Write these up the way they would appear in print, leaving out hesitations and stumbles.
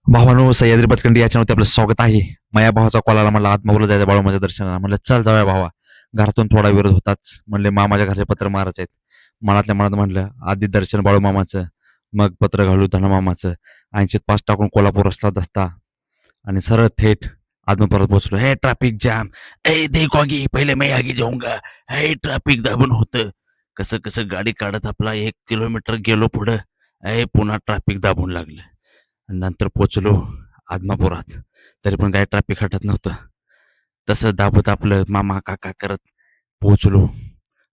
भावानो सह्याद्री पतकंडी याच्यामध्ये आपलं स्वागत आहे. माझ्या भावाचा कॉल आला, म्हणलं आत्मापूरला जायचं बाळूमाच्या दर्शनाला. म्हणलं चल जाऊया भावा. घरातून थोडा विरोध होताच. म्हणले मामाच्या घरचे पत्र मारायचे आहेत. मनातल्या मनात म्हणलं आधी दर्शन बाळू मामाचं, मग पत्र घालू धनमामाचं. 80 टाकून कोल्हापूर रस्ता दसता आणि सरळ थेट आत्मापुरात पोहोचलो. हे ट्रॅफिक जॅम, ए देखोगी पहिले मैं आगे जाऊंगा. हे ट्रॅफिक दाबून होतं. कसं कसं गाडी काढत आपला 1 किलोमीटर गेलो पुढं. पुन्हा ट्रॅफिक दाबून लागलं. नंतर पोचलो आदमापुरात. तरी पण काही ट्रॅफिक हटत नव्हतं. तसं दाबत आपलं मामा काका करत पोचलो.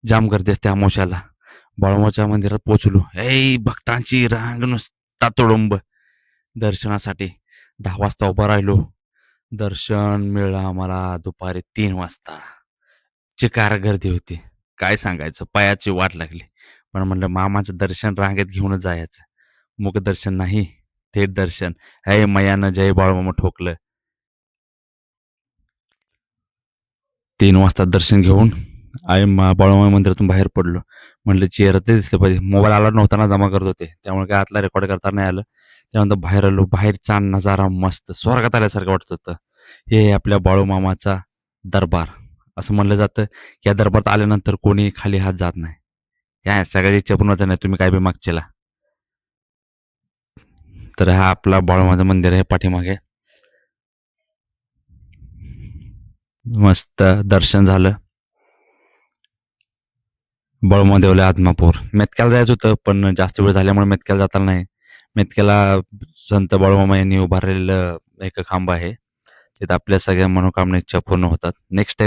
जाम गर्दी असते अमावस्याला. बाळूमाच्या मंदिरात पोचलो. भक्तांची रांग नुसता तुडुंब. दर्शनासाठी 10 वाजता उभा राहिलो. दर्शन मिळालं आम्हाला दुपारी 3 वाजता. चिकार गर्दी होती. काय सांगायचं, पायाची वाट लागली. पण म्हणलं मामाचं दर्शन रांगेत घेऊनच जायचं. मुखदर्शन नाही, थेट दर्शन. मयानं जय बाळूमामा ठोकलं. 3 वाजता दर्शन घेऊन बाळूमामा मंदिरातून बाहेर पडलो. म्हणलं चेहरा ते दिसलं पाहिजे. मोबाईल आला नव्हता ना, जमा करत होते, त्यामुळे काय आतला रेकॉर्ड करता नाही आलं. त्यानंतर बाहेर आलो. बाहेरचा नजारा मस्त स्वर्गात आल्यासारखं वाटत होतं. हे आपल्या बाळूमामाचा दरबार. असं म्हणलं जातं की या दरबारात आल्यानंतर कोणी खाली हात जात नाही. या सगळ्या इच्छा पूर्ण होत नाही, तुम्ही काय बी मागचेला. तर हा आपला बाळूमामाचं मंदिर आहे पाठीमागे. मस्त दर्शन झालं. बाळूमामा देवले आदमापूर. मेतक्याला जायचं होतं, पण जास्त वेळ झाल्यामुळे मेतक्याला जाता नाही. मेतक्याला संत बाळूमामा यांनी उभारलेलं एक खांब आहे. तिथं आपल्या सगळ्या मनोकामना इच्छा पूर्ण होतात. Next time